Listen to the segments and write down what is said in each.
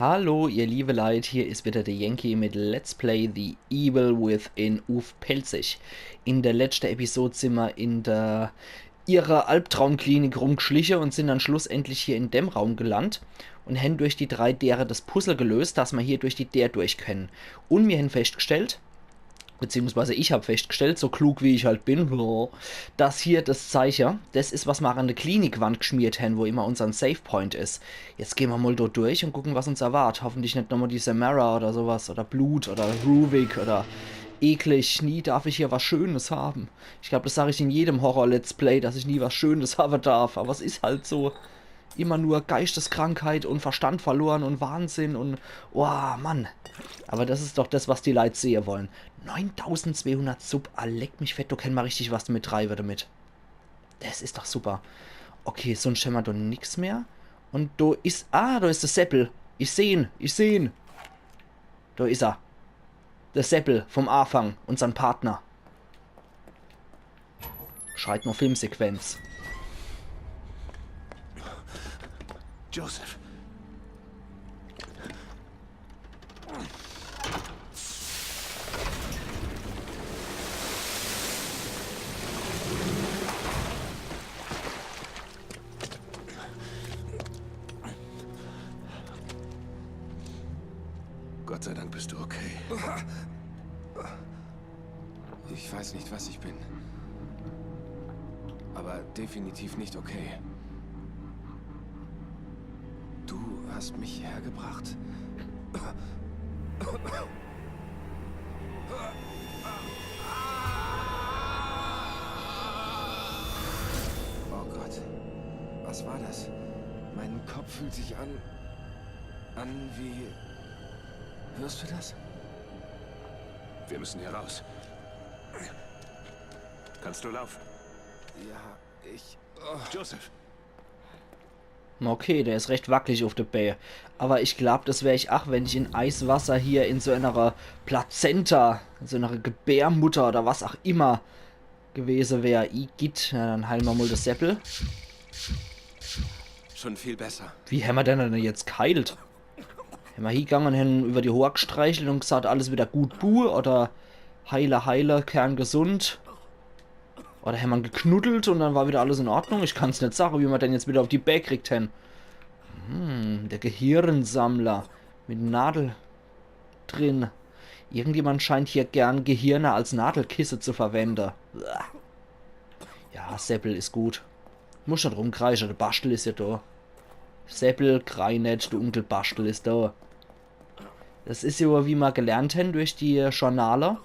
Hallo, ihr liebe Leute, hier ist wieder der Yankee mit Let's Play The Evil Within Uf Pelzig. In der letzten Episode sind wir in ihrer Albtraumklinik rumgeschlichen und sind dann schlussendlich hier in dem Raum gelandet und haben durch die 3 Dere das Puzzle gelöst, dass wir hier durch die Der durch können. Und wir haben festgestellt, beziehungsweise ich habe festgestellt, so klug wie ich halt bin, dass hier das Zeichen, das ist, was wir an der Klinikwand geschmiert haben, wo immer unser Save Point ist. Jetzt gehen wir mal dort durch und gucken, was uns erwartet. Hoffentlich nicht nochmal die Samara oder sowas, oder Blut, oder Ruvik, oder eklig. Nie darf ich hier was Schönes haben. Ich glaube, das sage ich in jedem Horror-Let's Play, dass ich nie was Schönes haben darf, aber es ist halt so. Immer nur Geisteskrankheit und Verstand verloren und Wahnsinn und... Oh, Mann. Aber das ist doch das, was die Leute sehen wollen. 9200 Sub, leck mich fett, du kennst mal richtig, was du mit treiben damit. Das ist doch super. Okay, sonst haben wir doch nichts mehr. Und da ist... Ah, da ist der Seppel. Ich seh ihn, ich seh ihn. Da ist er. Der Seppel vom Anfang, unseren Partner. Schreit noch Filmsequenz. Joseph. Gott sei Dank bist du okay. Ich weiß nicht, was ich bin. Aber definitiv nicht okay. Du hast mich hergebracht. Oh Gott. Was war das? Mein Kopf fühlt sich an wie... Hörst du das? Wir müssen hier raus. Kannst du laufen? Ja, ich... Joseph. Okay, der ist recht wackelig auf der Bär. Aber ich glaube, das wäre ich auch, wenn ich in Eiswasser hier in so einer Plazenta, in so einer Gebärmutter oder was auch immer gewesen wäre. Igitt, ja, dann heilen wir mal das Seppel. Schon viel besser. Wie haben wir denn jetzt geheilt? Haben wir hingegangen und haben über die Hohe gestreichelt und gesagt, alles wieder gut buh oder heile, kerngesund. Oder haben wir geknuddelt und dann war wieder alles in Ordnung? Ich kann es nicht sagen, wie wir denn jetzt wieder auf die Bär kriegt haben. Der Gehirnsammler. Mit Nadel drin. Irgendjemand scheint hier gern Gehirne als Nadelkisse zu verwenden. Ja, Seppel ist gut. Muss nicht rumkreischen, der Bastel ist ja da. Seppel, krei nicht, du Onkel Bastel ist da. Das ist ja, wie wir gelernt haben durch die Journale,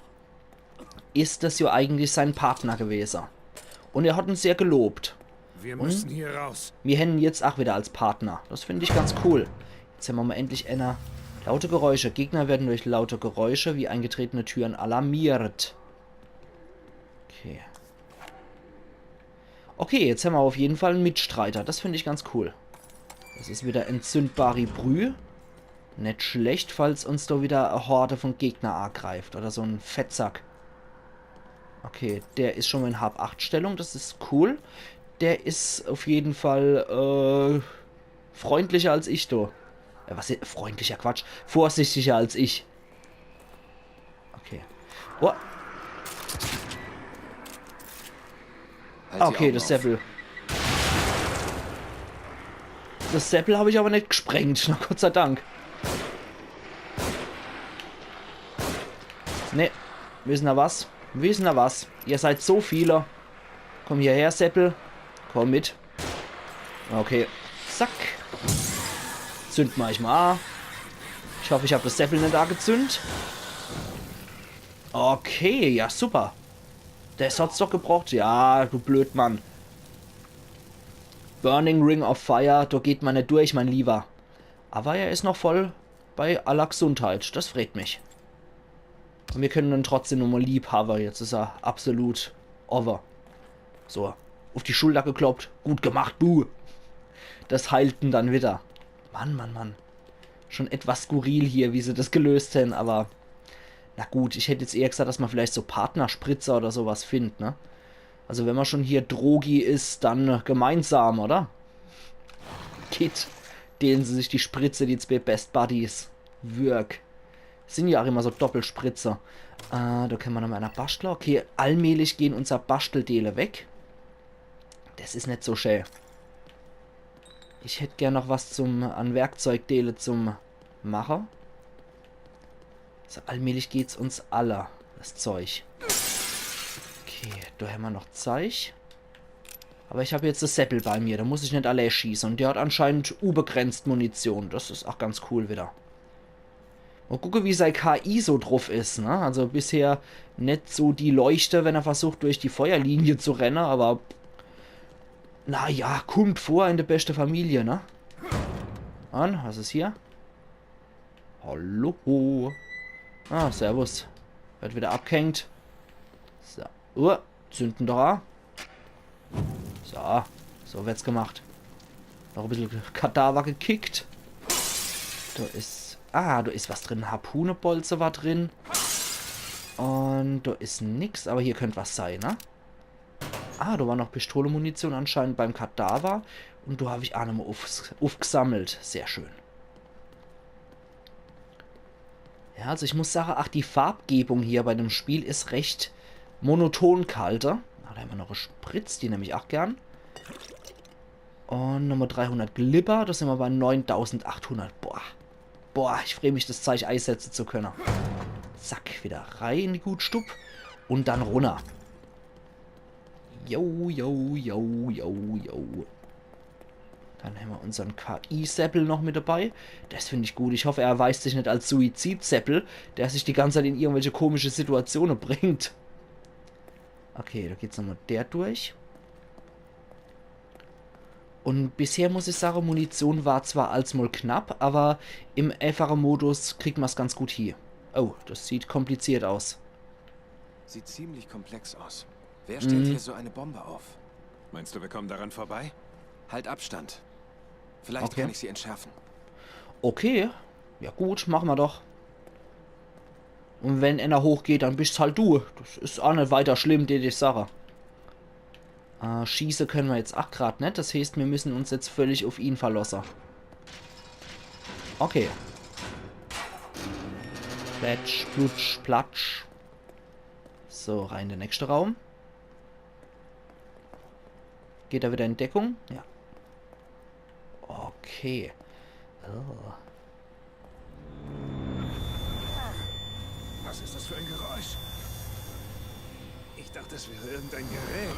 ist das ja eigentlich sein Partner gewesen. Und er hat uns sehr gelobt. Wir müssen hier raus. Wir hätten jetzt auch wieder als Partner. Das finde ich ganz cool. Jetzt haben wir mal endlich eine laute Geräusche. Gegner werden durch laute Geräusche wie eingetretene Türen alarmiert. Okay. Okay, jetzt haben wir auf jeden Fall einen Mitstreiter. Das finde ich ganz cool. Das ist wieder entzündbare Brühe. Nicht schlecht, falls uns da wieder eine Horde von Gegner angreift. Oder so ein Fettsack. Okay, der ist schon mal in Hab-8-Stellung. Das ist cool. Der ist auf jeden Fall freundlicher als ich, du. Was ist freundlicher Quatsch? Vorsichtiger als ich. Okay. Oh. Halt die Okay, Augen das auf. Seppel. Das Seppel habe ich aber nicht gesprengt. Na Gott sei Dank. Ne, wissen wir was? Wissen wir was? Ihr seid so viele. Komm hierher, Seppel. Komm mit. Okay. Zack. Zünd mal ich mal an. Ich hoffe, ich habe das Seppel nicht angezündet. Okay, ja super. Das hat's doch gebraucht. Ja, du Blödmann. Burning Ring of Fire, da geht man nicht durch, mein Lieber. Aber er ist noch voll bei aller Gesundheit. Das freut mich. Und wir können ihn trotzdem nochmal lieb haben. Jetzt ist er absolut over. So, auf die Schulter gekloppt. Gut gemacht, buh. Das heilt ihn dann wieder. Mann, Mann, Mann. Schon etwas skurril hier, wie sie das gelöst haben, aber... Na gut, ich hätte jetzt eher gesagt, dass man vielleicht so Partnerspritzer oder sowas findet, ne? Also wenn man schon hier Drogi ist, dann gemeinsam, oder? dehnen sie sich die Spritze, die zwei Best Buddies. Wirk. Sind ja auch immer so Doppelspritzer. Da können wir noch mal einer Bastler. Okay, allmählich gehen unser Basteldeele weg. Das ist nicht so schön. Ich hätte gern noch was an Werkzeugdeele zum Machen. So, allmählich geht's uns alle, das Zeug. Okay, da haben wir noch Zeug. Aber ich habe jetzt das Säppel bei mir, da muss ich nicht alle schießen. Und der hat anscheinend unbegrenzt Munition. Das ist auch ganz cool wieder. Mal gucken, wie sein KI so drauf ist, ne? Also bisher nicht so die Leuchte, wenn er versucht, durch die Feuerlinie zu rennen, aber... Naja, kommt vor in der beste Familie, ne? Und, was ist hier? Hallo. Ah, servus. Wird wieder abgehängt. So. Zünden da. So. So wird's gemacht. Noch ein bisschen Kadaver gekickt. Da ist... Ah, da ist was drin. Harpunebolze war drin. Und da ist nix. Aber hier könnte was sein, ne? Ah, da war noch Pistole-Munition anscheinend beim Kadaver. Und da habe ich auch nochmal aufgesammelt. Sehr schön. Ja, also ich muss sagen, ach, die Farbgebung hier bei dem Spiel ist recht monoton kalte. Ah, da haben wir noch eine Spritz, die nehme ich auch gern. Und nochmal 300 Glibber, das sind wir bei 9800. Boah, ich freue mich, das Zeug einsetzen zu können. Zack, wieder rein in die Gutstub. Und dann runter. Jo. Dann haben wir unseren KI-Seppel noch mit dabei. Das finde ich gut. Ich hoffe, er erweist sich nicht als Suizid-Seppel, der sich die ganze Zeit in irgendwelche komische Situationen bringt. Okay, da geht's nochmal der durch. Und bisher muss ich sagen, Munition war zwar als mal knapp, aber im einfachen Modus kriegt man es ganz gut hier. Oh, das sieht kompliziert aus. Sieht ziemlich komplex aus. Wer stellt hier so eine Bombe auf? Meinst du, wir kommen daran vorbei? Halt Abstand. Vielleicht kann ich sie entschärfen. Okay, ja gut, machen wir doch. Und wenn einer hochgeht, dann bist halt du. Das ist auch nicht weiter schlimm, die Sache. Schießen können wir jetzt auch gerade nicht. Das heißt, wir müssen uns jetzt völlig auf ihn verlassen. Okay. Plätsch, plutsch, platsch. So, rein in den nächsten Raum. Geht er wieder in Deckung? Ja. Okay. Oh. Was ist das für ein Geräusch? Ich dachte, es wäre irgendein Gerät.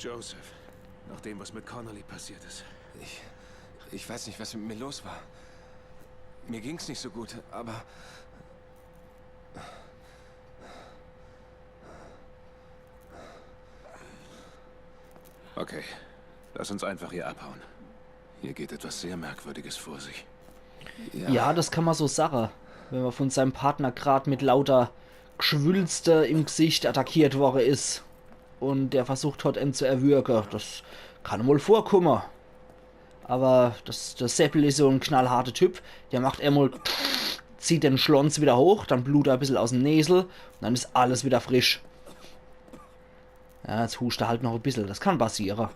Joseph, nach dem, was mit Connolly passiert ist. Ich weiß nicht, was mit mir los war. Mir ging's nicht so gut, aber... Okay, lass uns einfach hier abhauen. Hier geht etwas sehr Merkwürdiges vor sich. Ja, das kann man so sagen. Wenn man von seinem Partner gerade mit lauter Geschwülste im Gesicht attackiert worden ist. Und der versucht hat, ihn zu erwürgen. Das kann wohl vorkommen. Aber der Seppel ist so ein knallharter Typ. Der macht einmal, zieht den Schlons wieder hoch, dann blutet er ein bisschen aus dem Näsel und dann ist alles wieder frisch. Ja, jetzt huscht er halt noch ein bisschen. Das kann passieren.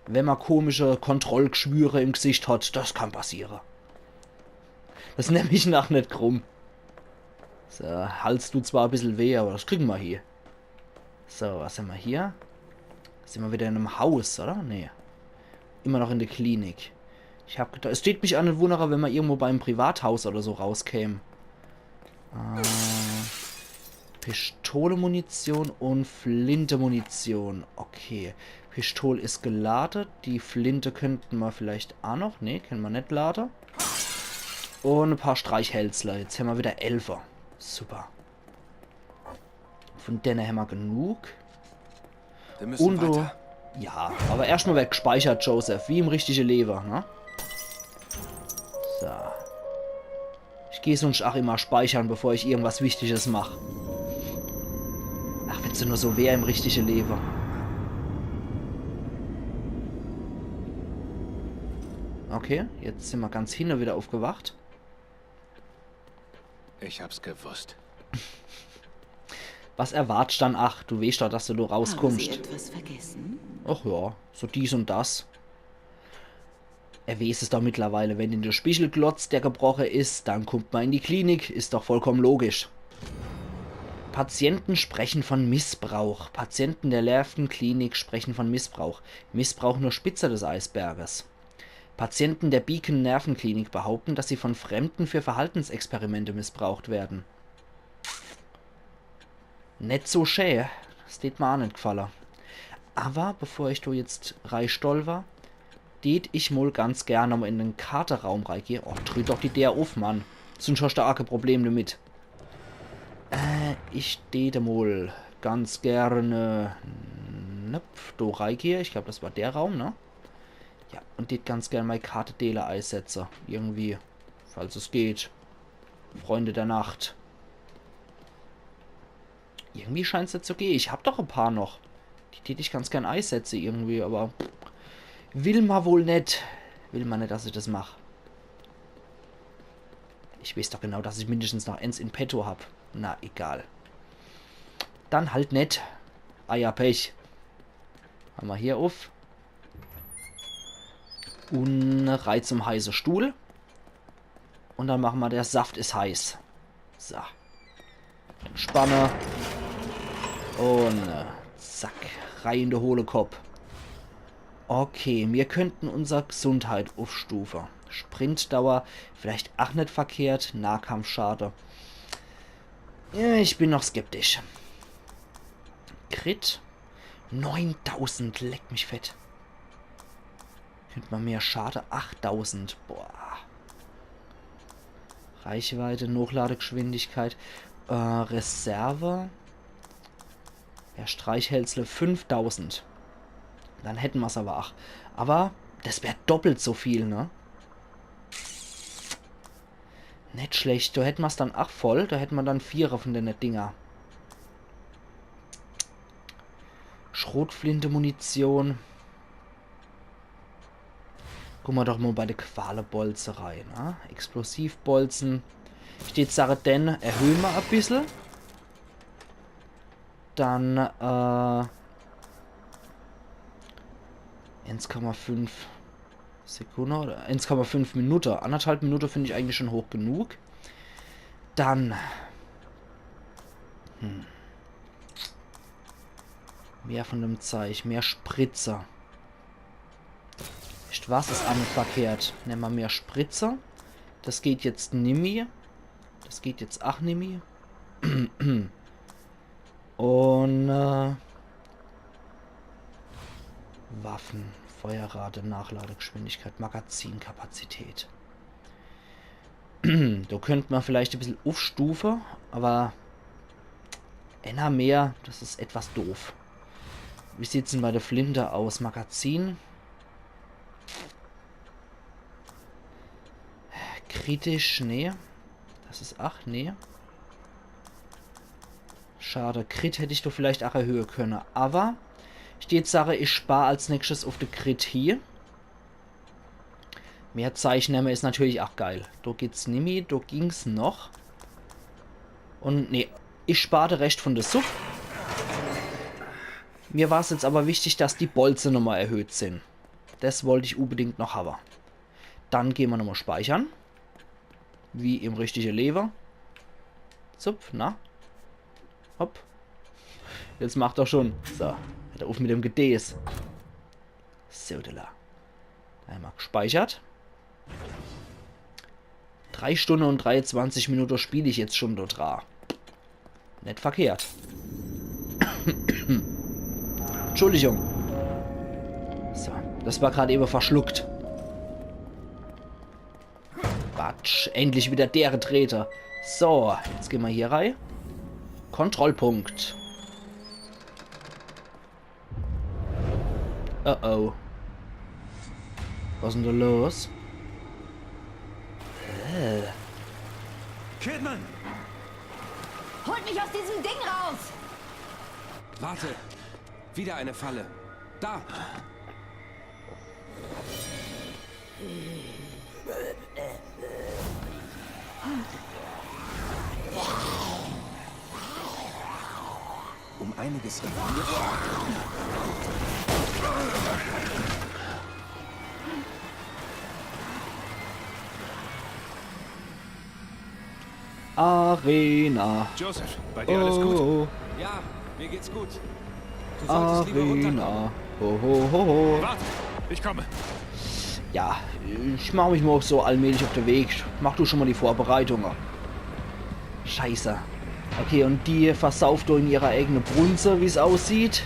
Wenn man komische Kontrollgeschwüre im Gesicht hat, das kann passieren. Das nehme ich nach nicht krumm. So, Hals tut zwar ein bisschen weh, aber das kriegen wir hier. So, was haben wir hier? Sind wir wieder in einem Haus, oder? Nee. Immer noch in der Klinik. Ich habe gedacht, es steht mich an den Wunder, wenn man irgendwo beim Privathaus oder so rauskäme. Pistole-Munition und Flinte-Munition. Okay. Pistole ist geladen. Die Flinte könnten wir vielleicht auch noch. Ne, können wir nicht laden. Und ein paar Streichhölzler. Jetzt haben wir wieder 11er. Super. Von denen haben wir genug. Wir müssen weiter. Ja, aber erstmal wird gespeichert, Joseph. Wie im richtigen Leben, ne? So. Ich gehe sonst auch immer speichern, bevor ich irgendwas Wichtiges mache. Ach, wenn es nur so wäre im richtigen Leben. Okay, jetzt sind wir ganz hinten wieder aufgewacht. Ich hab's gewusst. Was erwartest dann? Ach, du weißt doch, dass du rauskommst. Haben Sie etwas vergessen? Ach ja, so dies und das. Er weiß es doch mittlerweile, wenn in der Spiegel glotzt, der gebrochen ist, dann kommt man in die Klinik, ist doch vollkommen logisch. Patienten sprechen von Missbrauch. Patienten der Nervenklinik sprechen von Missbrauch. Missbrauch nur Spitze des Eisberges. Patienten der Beacon Nervenklinik behaupten, dass sie von Fremden für Verhaltensexperimente missbraucht werden. Nicht so schön. Das tät mir auch nicht gefallen. Aber bevor ich da jetzt reinstolper, tät ich mal ganz gerne mal in den Katerraum reingehe. Oh, drück doch die der auf, Mann. Sonst hast du auch kein Problem damit. Ich tät mal ganz gerne da reingehe. Ich glaube, das war der Raum, ne? Ja, und tät ganz gerne meine Karte Dele einsetzen. Irgendwie. Falls es geht. Freunde der Nacht. Irgendwie scheint es jetzt zu gehen. Ich hab doch ein paar noch. Die tät ich ganz gern einsetzen irgendwie, aber will man wohl nicht. Will man nicht, dass ich das mache. Ich weiß doch genau, dass ich mindestens noch eins in petto hab. Na, egal. Dann halt nicht. Ah ja, Pech. Haben wir hier auf. Und Reiz zum heißen Stuhl. Und dann machen wir, der Saft ist heiß. So. Spanne. Und zack. Rein in den Hohlekopf. Okay, wir könnten unsere Gesundheit aufstufen. Sprintdauer vielleicht auch nicht verkehrt. Nahkampf schade. Ja, ich bin noch skeptisch. Crit. 9000. Leck mich fett. Könnte man mehr Schade. 8000. Boah. Reichweite, Nachladegeschwindigkeit. Reserve. Ja, Streichhölzle 5000. Dann hätten wir es aber auch. Aber das wäre doppelt so viel, ne? Nicht schlecht. Da hätten wir es dann auch voll. Da hätten wir dann 4 von den Dinger. Schrotflinte, Munition. Gucken wir doch mal bei der Qualebolze rein. Ne? Explosivbolzen. Steht Sache denn, erhöhen wir ein bisschen. Dann 1,5 Sekunden oder 1,5 Minuten. 1,5 Minuten finde ich eigentlich schon hoch genug. Dann mehr von dem Zeug, mehr Spritzer. Echt, was ist an verkehrt? Nehmen wir mehr Spritzer. Das geht jetzt nimmi. Das geht jetzt auch nimmi. Und Waffen, Feuerrate, Nachladegeschwindigkeit, Magazinkapazität. Da könnte man vielleicht ein bisschen aufstufen, aber einer mehr, das ist etwas doof. Wie sieht es denn bei der Flinte aus? Magazin. Kritisch, nee. Das ist 8, nee. Schade, Crit hätte ich doch vielleicht auch erhöhen können. Aber steht Sache, ich spare als nächstes auf den Crit hier. Mehr Zeichen ist natürlich auch geil. Da geht's nimmi, da ging's noch. Und nee, ich sparte recht von der Sub. Mir war es jetzt aber wichtig, dass die Bolze nochmal erhöht sind. Das wollte ich unbedingt noch haben. Dann gehen wir nochmal speichern. Wie im richtigen Lever. Zupf, na? Hopp. Jetzt macht er schon. So. Hört auf mit dem Gedäß. So, da. Einmal gespeichert. 3 Stunden und 23 Minuten spiele ich jetzt schon dort dran. Nicht verkehrt. Entschuldigung. So, das war gerade eben verschluckt. Quatsch, endlich wieder der Treter. So, jetzt gehen wir hier rein. Kontrollpunkt. Oh oh. Was ist denn da los? Kidman! Holt mich aus diesem Ding raus! Warte! Wieder eine Falle. Da! Um einiges informiert. Arena. Joseph, bei dir alles gut? Oh, Ja, mir geht's gut. Du solltest lieber runterkommen. Arena. Ho, ho, ho, ho. Warte, ich komme. Ja, ich mache mich mal so allmählich auf den Weg. Mach du schon mal die Vorbereitungen. Scheiße. Okay, und die versauft du in ihrer eigenen Brunze, wie es aussieht.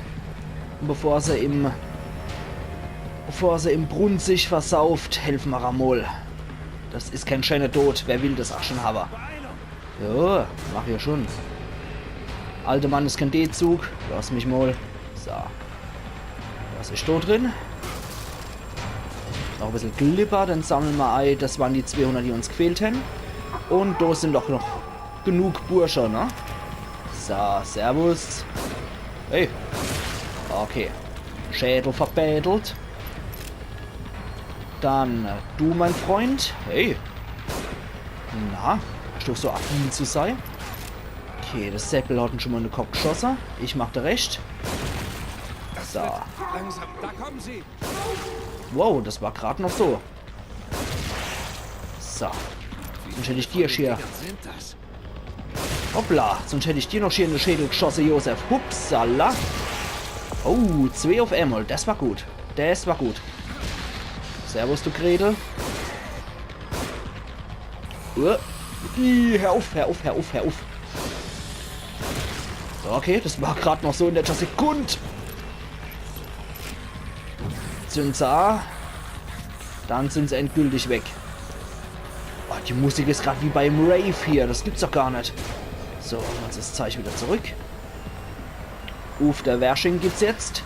Und bevor sie im Brunnen sich versauft, helfen wir Ramol. Das ist kein schöner Tod. Wer will das Aschenhaber? Ja, mach ja schon. Alter Mann ist kein D-Zug. Lass mich mal. So. Was ist da drin? Noch ein bisschen Glipper, dann sammeln wir ein. Das waren die 200, die uns gefehlt haben. Und da sind doch noch genug Bursche, ne? So, servus. Hey. Okay. Schädel verbädelt. Dann du, mein Freund. Hey. Na, hast du so affin zu sein? Okay, das Seppel hat ihn schon mal in den Kopf geschossen. Ich mach da recht. So. Langsam, da kommen sie. Wow, das war gerade noch so. So. Sonst hätte ich dir hier... Sind das? Hoppla, sonst hätte ich dir noch hier in den Schädel geschossen, Josef. Hupsala. Oh, 2 auf einmal. Das war gut. Das war gut. Servus, du Gretel. Hör auf, hör auf, hör auf, hör auf. So, okay, das war gerade noch so in letzter Sekunde. Sind sie an. Dann sind sie endgültig weg. Oh, die Musik ist gerade wie beim Rave hier. Das gibt's doch gar nicht. So, jetzt das Zeichen wieder zurück. Der Wärsching gibt's jetzt.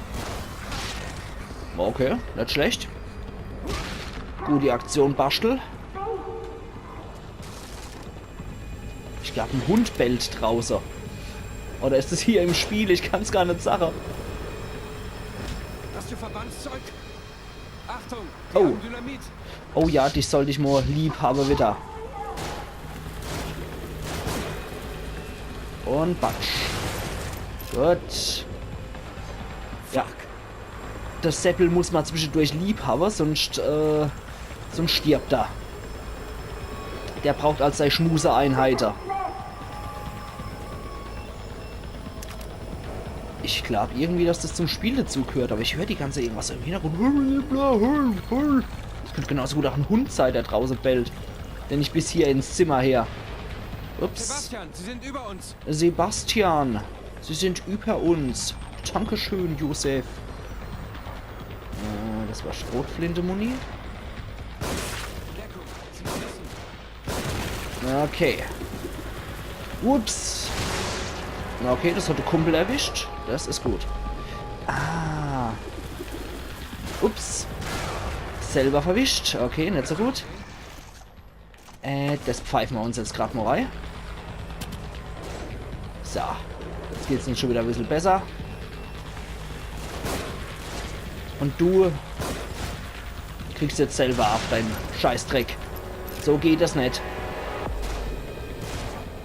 Okay, nicht schlecht. Gute Aktion, Bastel. Ich glaube, ein Hund bellt draußen. Oder ist es hier im Spiel? Ich kann es gar nicht sagen. Hast du Verbandszeug? Achtung, die Oh. haben Dynamit. Oh ja, dich sollte ich mal lieb haben wieder. Und batsch. Gut. Ja. Das Seppel muss man zwischendurch lieb haben, sonst stirbt er. Der braucht als sei Schmuseeinheiter. Ich glaube irgendwie, dass das zum Spiel dazu gehört, aber ich höre die ganze irgendwas im Hintergrund. Das könnte genauso gut auch ein Hund sein, der draußen bellt. Denn ich bis hier ins Zimmer her. Ups. Sebastian, sie sind über uns. Sebastian, Sie sind über uns. Dankeschön, Josef. Das war Schrotflinte-Muni. Deckung, sie schießen. Okay. Ups. Okay, das hat der Kumpel erwischt. Das ist gut. Ah. Ups. Selber verwischt. Okay, nicht so gut. Das pfeifen wir uns jetzt gerade mal rein. So. Jetzt geht es uns schon wieder ein bisschen besser. Und du kriegst jetzt selber ab, dein Scheißdreck. So geht das nicht.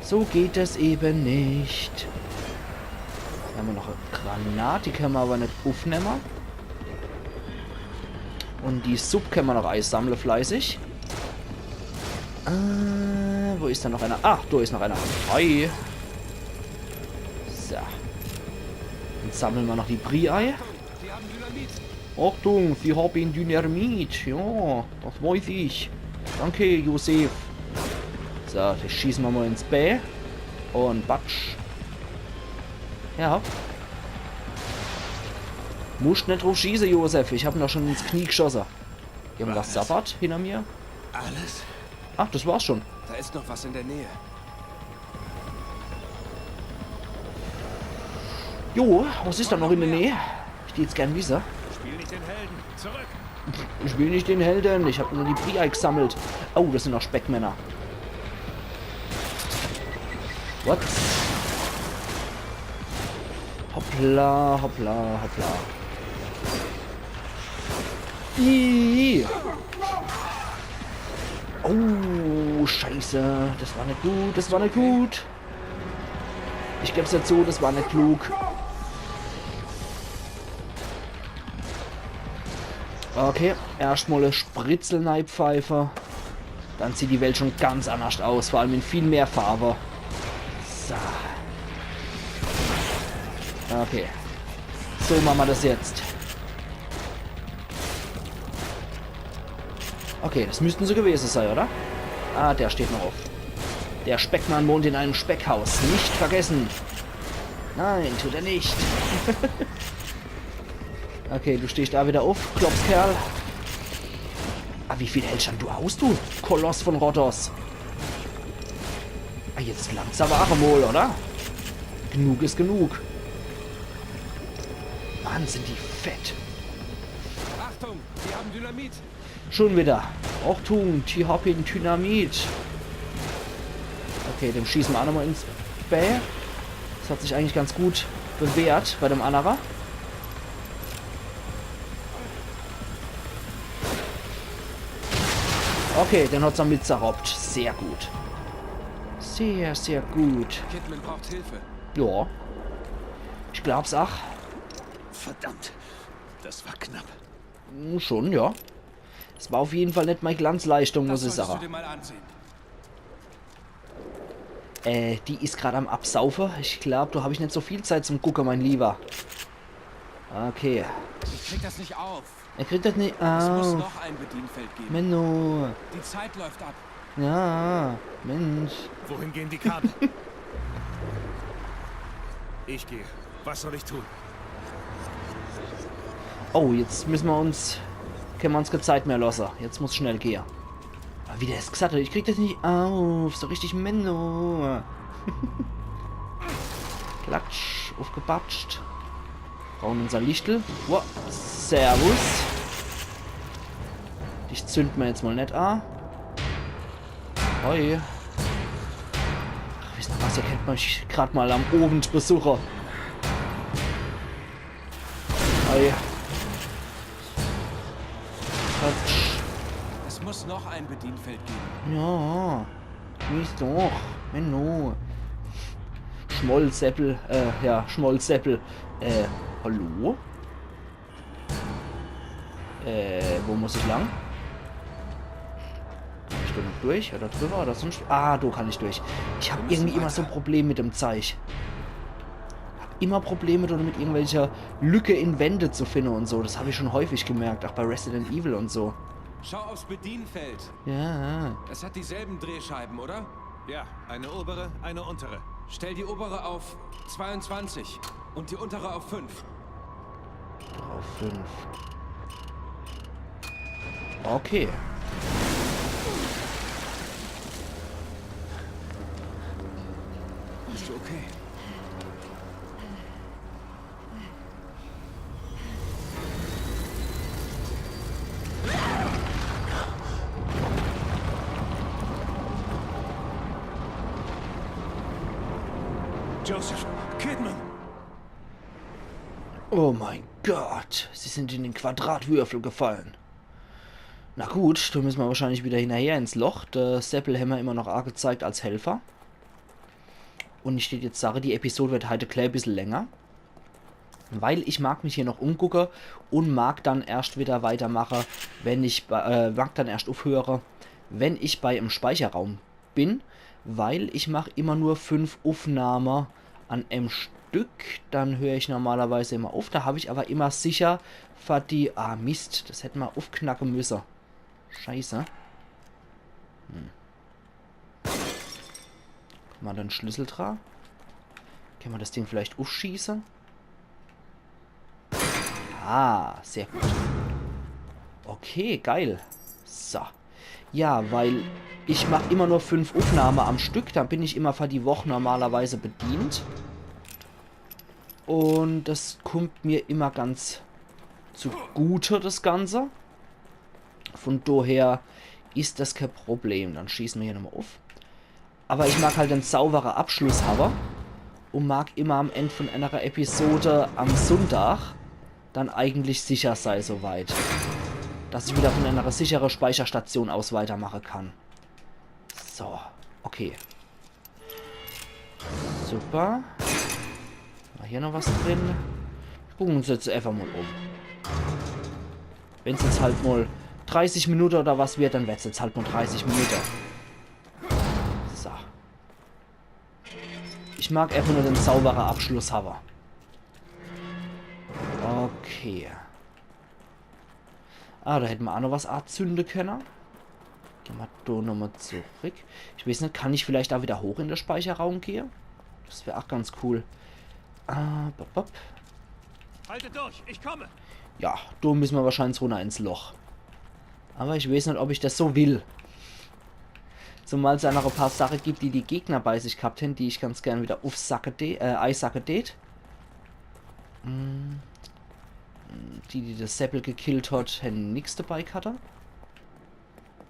So geht das eben nicht. Hier haben wir noch eine Granate, die können wir aber nicht aufnehmen. Und die Sub können wir noch einsammeln, fleißig. Wo ist da noch einer? Ach, da ist noch einer. Ei. So. Dann sammeln wir noch die Brie-Ei. Die haben Dynamit. Achtung, sie haben Dynamit. Ja, das weiß ich. Danke, Josef. So, das schießen wir mal ins B. Und batsch. Ja. Musst nicht drauf schießen, Josef. Ich habe ihn doch schon ins Knie geschossen. Irgendwas sabbert hinter mir. Alles? Ach, das war's schon. Da ist noch was in der Nähe. Jo, was ist da noch in der Nähe? Ich gehe jetzt gern wissen. Spiel nicht den Helden. Zurück. Ich will nicht den Helden. Ich habe nur die Bria gesammelt. Oh, das sind noch Speckmänner. What? Hoppla, hoppla, hoppla. Ih. Oh, scheiße. Das war nicht gut, das war nicht gut. Ich gebe es ja zu, das war nicht klug. Okay, erstmal eine Spritzelneipfeife. Dann sieht die Welt schon ganz anders aus, vor allem in viel mehr Farbe. So. Okay. So machen wir das jetzt. Okay, das müssten sie gewesen sein, oder? Ah, der steht noch auf. Der Speckmann wohnt in einem Speckhaus. Nicht vergessen. Nein, tut er nicht. Okay, du stehst da wieder auf, Klopskerl. Ah, wie viel hältst du aus, du Koloss von Rhodos? Ah, jetzt langt's aber auch mal, oder? Genug ist genug. Mann, sind die fett. Achtung, die haben Dynamit. Schon wieder. Achtung, die haben Dynamit. Okay, dem schießen wir auch nochmal ins Bä. Das hat sich eigentlich ganz gut bewährt bei dem Anara. Okay, den hat's mit zerrobt. Sehr gut. Sehr, sehr gut. Kidman braucht Hilfe. Ja. Ich glaub's auch. Verdammt. Das war knapp. Schon, ja. Es war auf jeden Fall nicht meine Glanzleistung, muss ich Das solltest du sagen. dir mal ansehen. Die ist gerade am Absaufen. Ich glaube, da habe ich nicht so viel Zeit zum Gucken, mein Lieber. Okay. Ich krieg das nicht auf. Er kriegt das nicht Es muss auf. noch ein Bedienfeld geben. Menno. Die Zeit läuft ab. Ja, Mensch. Wohin gehen die Kabel? Ich gehe. Was soll ich tun? Oh, jetzt müssen wir uns... Können wir uns keine Zeit mehr lassen. Jetzt muss schnell gehen. Aber wie der es gesagt hat, ich krieg das nicht auf. So richtig Menno. Klatsch, aufgebatscht. Brauchen unser Lichtel. Wow. Servus. Dich zünden wir jetzt mal nicht an. Hoi. Ach, wisst ihr was, ihr kennt mich gerade mal am Abendbesucher. Hoi. Quatsch. Es muss noch ein Bedienfeld geben. Ja. Nicht doch. Menno. Schmollseppel. Ja, Schmollseppel. Hallo? Wo muss ich lang? Kann ich da noch durch? Oder drüber? Oder sonst? Ah, da kann ich durch. Ich habe irgendwie immer so ein Problem mit dem Zeich. Hab immer Probleme oder mit irgendwelcher Lücke in Wände zu finden und so. Das habe ich schon häufig gemerkt. Auch bei Resident Evil und so. Schau aufs Bedienfeld. Ja. Es hat dieselben Drehscheiben, oder? Ja, eine obere, eine untere. Stell die obere auf 22 und die untere auf 5. Auf 5. Okay. Bist du okay? Joseph, Kidman! Oh mein Gott. Sie sind in den Quadratwürfel gefallen. Na gut, da müssen wir wahrscheinlich wieder hinterher ins Loch. Der Seppel haben wir immer noch arg gezeigt als Helfer. Und ich steht jetzt Sache, die Episode wird heute gleich ein bisschen länger. Weil ich mag mich hier noch umgucken und mag dann erst wieder weitermachen, wenn ich mag dann erst aufhören, wenn ich bei im Speicherraum bin. Weil ich mache immer nur 5 Aufnahmen an einem Stück. Dann höre ich normalerweise immer auf. Da habe ich aber immer sicher für die... Ah Mist, das hätten wir aufknacken müssen. Scheiße. Kann man dann Schlüssel tragen? Können wir das Ding vielleicht aufschießen? Ah, sehr gut. Okay, geil. So. Ja, weil ich mache immer nur 5 Aufnahmen am Stück. Dann bin ich immer für die Woche normalerweise bedient. Und das kommt mir immer ganz zugute, das Ganze. Von daher ist das kein Problem. Dann schießen wir hier nochmal auf. Aber ich mag halt einen sauberen Abschluss haben. Und mag immer am Ende von einer Episode am Sonntag dann eigentlich sicher sein soweit. Dass ich wieder von einer sicheren Speicherstation aus weitermachen kann. So, okay. Super. War hier noch was drin? Wir gucken uns jetzt einfach mal um. Wenn es jetzt halt mal 30 Minuten oder was wird, dann wird es jetzt halt nur 30 Minuten. So. Ich mag einfach nur den sauberen Abschluss haben. Okay. Ah, da hätten wir auch noch was anzünden können. Gehen wir da nochmal zurück. Ich weiß nicht, kann ich vielleicht da wieder hoch in den Speicherraum gehen? Das wäre auch ganz cool. Haltet durch, ich komme. Ja, da müssen wir wahrscheinlich runter ins Loch. Aber ich weiß nicht, ob ich das so will. Zumal es ja noch ein paar Sachen gibt, die Gegner bei sich gehabt haben, die ich ganz gern wieder einsacke tät. Die das Seppel gekillt hat, haben nichts dabei gehabt.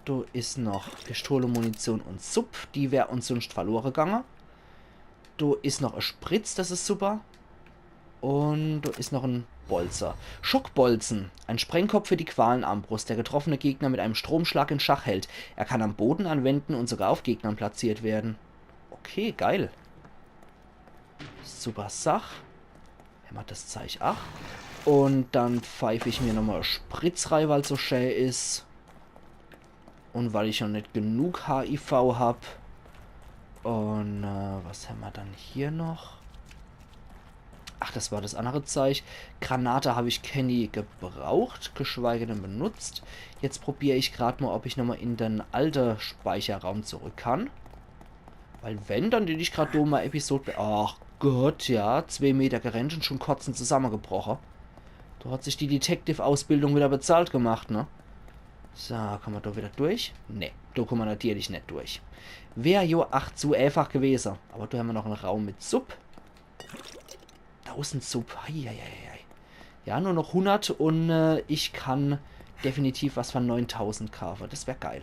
Da ist noch Pistole, Munition und Sub. Die wäre uns sonst verloren gegangen. Da ist noch ein Spritz, das ist super. Und da ist noch ein Bolzer. Schockbolzen. Ein Sprengkopf für die Qualenarmbrust, der getroffene Gegner mit einem Stromschlag in Schach hält. Er kann am Boden anwenden und sogar auf Gegnern platziert werden. Okay, geil. Super Sach. Hämmert das Zeich 8. Und dann pfeife ich mir nochmal Spritz rein, weil es so schön ist. Und weil ich noch nicht genug HIV habe. Und was haben wir dann hier noch? Ach, das war das andere Zeichen. Granate habe ich Kenny gebraucht, geschweige denn benutzt. Jetzt probiere ich gerade mal, ob ich nochmal in den alten Speicherraum zurück kann. Weil wenn, dann den ich gerade da mal Episode... Ach Gott, ja. 2 Meter gerannt und schon kotzend zusammengebrochen. Da hat sich die Detective-Ausbildung wieder bezahlt gemacht, ne? So, kann man da wieder durch? Ne, da kommen wir natürlich nicht durch. Wäre ja 8 zu einfach gewesen. Aber da haben wir noch einen Raum mit Sub. 1000 Sub. Heieiei. Ja, nur noch 100 und ich kann definitiv was von 9000 kaufen. Das wäre geil.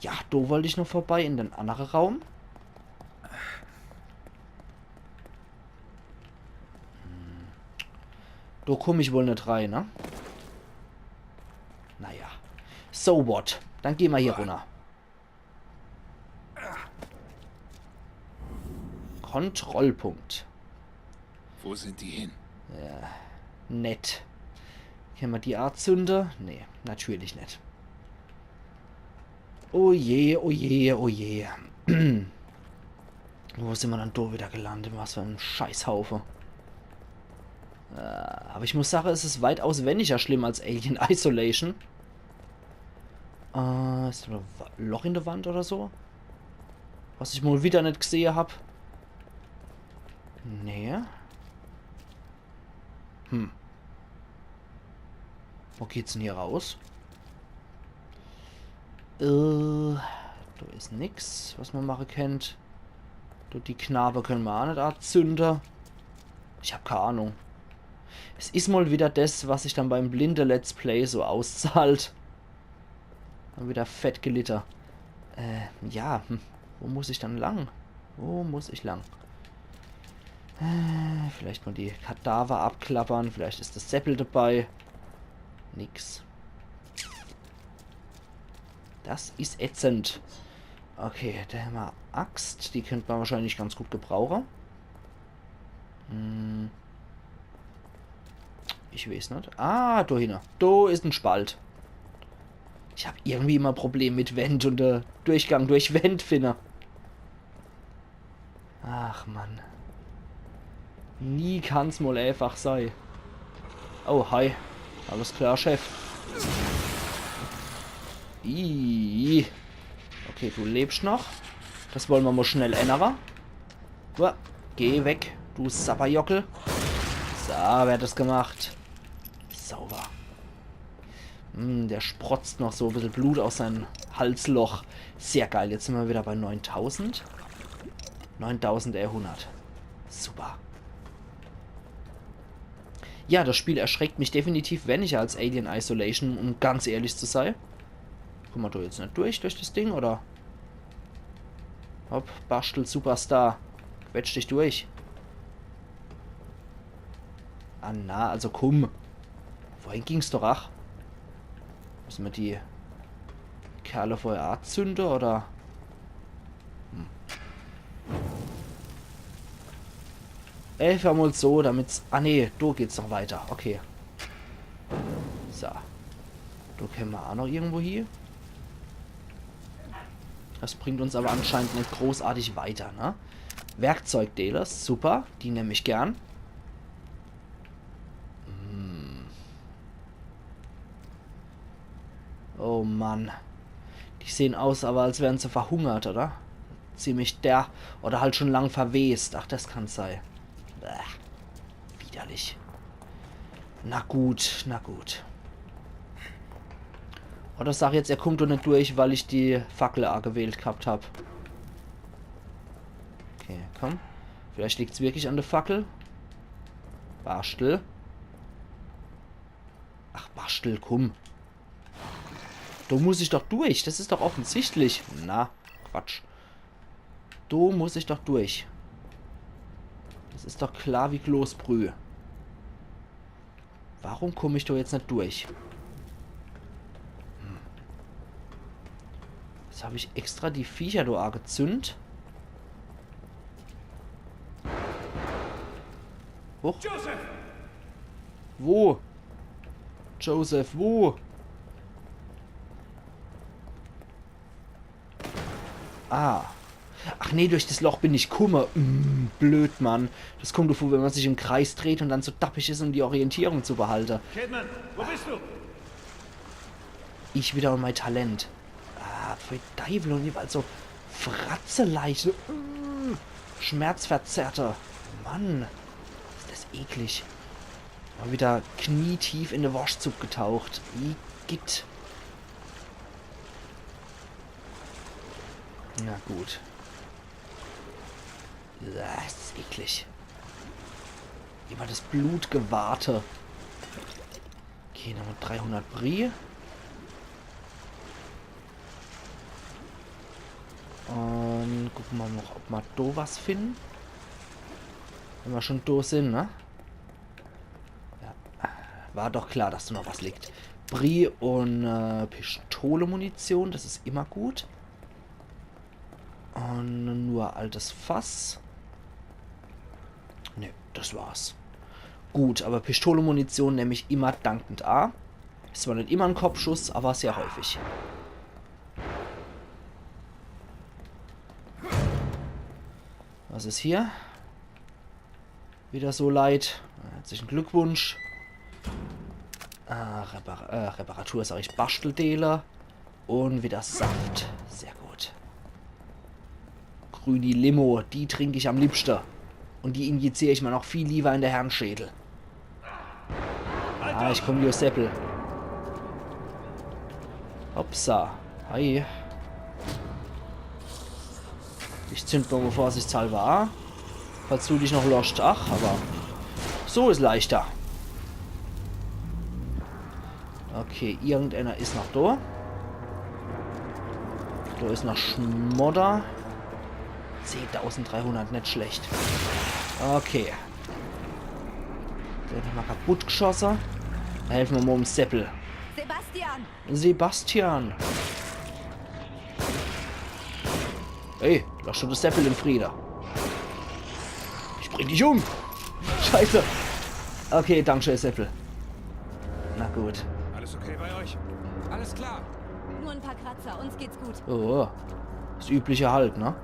Ja, da wollte ich noch vorbei in den anderen Raum. Da komme ich wohl nicht rein, ne? Naja. So what? Dann gehen wir hier runter. Kontrollpunkt. Wo sind die hin? Ja, nett. Kennen wir die Art Zünder? Nee, natürlich nicht. Oh je, oh je, oh je. Wo sind wir dann da wieder gelandet? Was für ein Scheißhaufe. Aber ich muss sagen, es ist weitaus weniger schlimm als Alien Isolation. Ist da ein Loch in der Wand oder so? Was ich mal wieder nicht gesehen habe. Nee. Wo geht's denn hier raus? Da ist nix, was man machen kennt. Die Knabe können wir auch nicht anzünden. Ich habe keine Ahnung. Es ist mal wieder das, was sich dann beim blinde Let's Play so auszahlt. Dann wieder fett gelitter. Ja, wo muss ich dann lang? Wo muss ich lang? Vielleicht mal die Kadaver abklappern. Vielleicht ist das Seppel dabei. Nix. Das ist ätzend. Okay, da haben wir Axt. Die könnte man wahrscheinlich ganz gut gebrauchen. Ich weiß nicht. Ah, da hinten. Da ist ein Spalt. Ich habe irgendwie immer Probleme mit Wand und Durchgang durch Wand finden. Ach, Mann. Nie kann's mal einfach sein. Oh, hi. Alles klar, Chef. Ii. Okay, du lebst noch. Das wollen wir mal schnell ändern. Geh weg, du Sapperjockel. So, wer hat das gemacht? Sauber. Der sprotzt noch so ein bisschen Blut aus seinem Halsloch. Sehr geil. Jetzt sind wir wieder bei 9000. 9100. Super. Ja, das Spiel erschreckt mich definitiv weniger als Alien Isolation, um ganz ehrlich zu sein. Komm mal, du jetzt nicht durch das Ding, oder? Hopp, Bastel Superstar. Quetsch dich durch. Ah, na, also komm. Wohin ging's doch, ach? Müssen wir die Kerle vorher anzünden, oder? Einfach mal so, damit's... Ah, nee, du geht's noch weiter. Okay. So. Du können wir auch noch irgendwo hier. Das bringt uns aber anscheinend nicht großartig weiter, ne? Werkzeugdealers, super. Die nehme ich gern. Oh Mann. Die sehen aus, aber als wären sie verhungert, oder? Ziemlich der... Oder halt schon lang verwest. Ach, das kann sein. Bäh. Widerlich. Na gut, na gut. Oder sag jetzt, er kommt doch nicht durch, weil ich die Fackel A gewählt gehabt habe. Okay, komm. Vielleicht liegt es wirklich an der Fackel. Bastel. Ach, Bastel, komm. Da muss ich doch durch. Das ist doch offensichtlich. Na, Quatsch. Da muss ich doch durch. Das ist doch klar wie Kloßbrühe. Warum komme ich da jetzt nicht durch? Jetzt habe ich extra die Viecher da gezündet. Hoch. Joseph! Wo? Joseph, wo? Ah. Ach nee, durch das Loch bin ich Kummer. Blöd, Mann. Das kommt davor, wenn man sich im Kreis dreht und dann so dappig ist, um die Orientierung zu behalten. Kidman, wo bist du? Ich wieder und mein Talent. Ah, für Teufel und jeweils so Fratzeleicht. So, Schmerzverzerrter. Mann. Ist das eklig. Mal wieder knietief in den Waschzug getaucht. Wie geht. Na gut. Das ist eklig. Immer das Blutgewarte. Okay, nochmal 300 Brie. Und gucken wir noch, ob wir da was finden. Wenn wir schon da sind, ne? Ja. War doch klar, dass da noch was liegt. Brie und Pistole-Munition, das ist immer gut. Und nur altes Fass. Ne, das war's. Gut, aber Pistole-Munition nehme ich immer dankend A. Ist zwar nicht immer ein Kopfschuss, aber sehr häufig. Was ist hier? Wieder so leid. Herzlichen Glückwunsch. Reparatur sage ich Basteldealer. Und wieder Saft. Sehr gut. Grüni Limo, die trinke ich am liebsten. Und die injiziere ich mir noch viel lieber in der Herrenschädel. Ah, ich komme Joseppel. Hopsa. Hi. Ich zünd mal vorsichtshalber A. Falls du dich noch lost. Ach, aber so ist leichter. Okay, irgendeiner ist noch da. Da ist noch Schmodder. 10.300, nicht schlecht. Okay. Der hat mal kaputt geschossen. Da helfen wir mal um Seppel. Sebastian! Sebastian! Ey, lass schon das Seppel in Frieden. Ich bring dich um! Scheiße! Okay, danke, Seppel. Na gut. Alles okay bei euch? Alles klar. Nur ein paar Kratzer, uns geht's gut. Oh, das übliche halt, ne?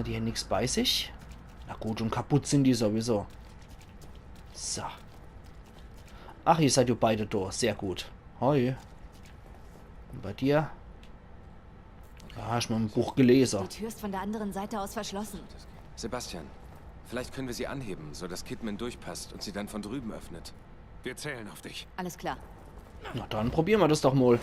Die haben nichts bei sich. Na gut, und kaputt sind die sowieso. So. Ach, ihr seid ihr beide da. Sehr gut. Hoi. Und bei dir? Ja, hast du mal ein Buch gelesen. Die Tür ist von der anderen Seite aus verschlossen. Sebastian, vielleicht können wir sie anheben, sodass Kidman durchpasst und sie dann von drüben öffnet. Wir zählen auf dich. Alles klar. Na dann probieren wir das doch mal.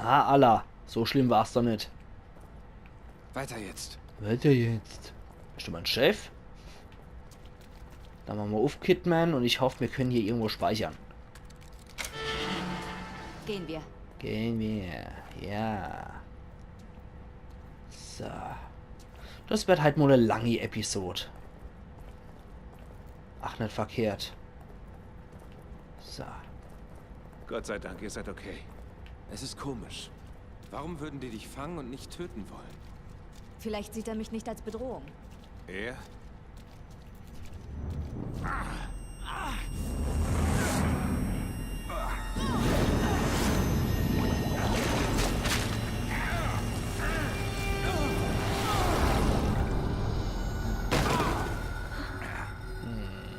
Na, Allah. So schlimm war's doch nicht. Weiter jetzt. Weiter jetzt. Bist du mein Chef? Dann machen wir auf, Kidman, und ich hoffe, wir können hier irgendwo speichern. Gehen wir. Gehen wir. Ja. So. Das wird halt mal eine lange Episode. Ach, nicht verkehrt. So. Gott sei Dank, ihr seid okay. Es ist komisch. Warum würden die dich fangen und nicht töten wollen? Vielleicht sieht er mich nicht als Bedrohung. Er?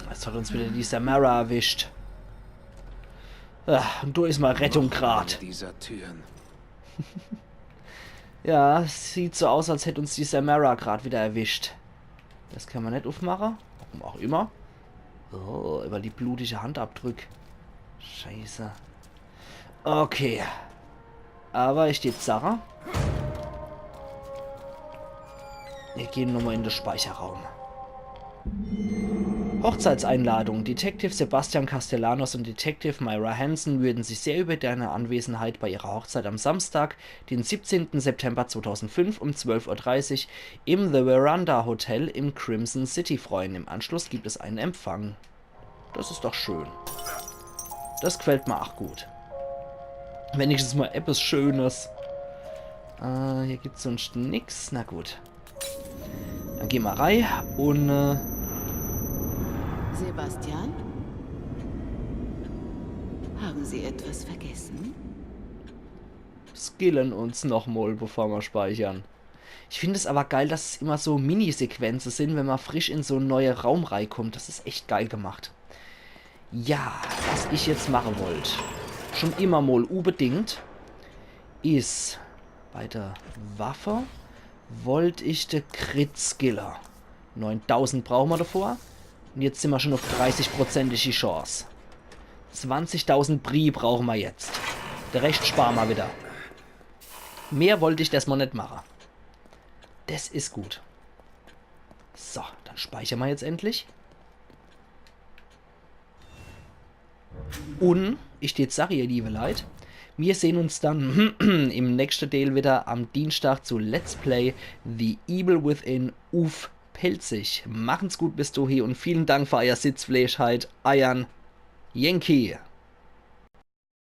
Jetzt hat uns wieder die Samara erwischt. Ach, und du ist mal Rettung grad. Dieser Türen. Ja, es sieht so aus, als hätte uns die Samara gerade wieder erwischt. Das kann man nicht aufmachen. Warum auch immer. Oh, über die blutige Handabdrück. Scheiße. Okay. Aber ich steht Sache. Wir gehen nochmal in den Speicherraum. Hochzeitseinladung. Detective Sebastian Castellanos und Detective Myra Hansen würden sich sehr über deine Anwesenheit bei ihrer Hochzeit am Samstag, den 17. September 2005 um 12:30 Uhr im The Veranda Hotel im Crimson City freuen. Im Anschluss gibt es einen Empfang. Das ist doch schön. Das gefällt mir auch gut. Wenigstens mal etwas Schönes. Hier gibt es sonst nichts. Na gut. Dann gehen wir rein und... Sebastian? Haben Sie etwas vergessen? skillen uns nochmal, bevor wir speichern. Ich finde es aber geil, dass es immer so Minisequenzen sind, wenn man frisch in so einen neuen Raum reinkommt. Das ist echt geil gemacht. Ja, was ich jetzt machen wollte, schon immer mal unbedingt, ist bei der Waffe wollte ich den Crit-Skiller. 9000 brauchen wir davor. Und jetzt sind wir schon auf 30%ige Chance. 20.000 Brie brauchen wir jetzt. Der Rest sparen wir wieder. Mehr wollte ich das mal nicht machen. Das ist gut. So, dann speichern wir jetzt endlich. Und ich steht Sache, ihr liebe Leute. Wir sehen uns dann im nächsten Teil wieder am Dienstag zu Let's Play The Evil Within Uff Pelzig. Machen's gut bis dahin und vielen Dank für euer Sitzfleischheit. Euer Yankee.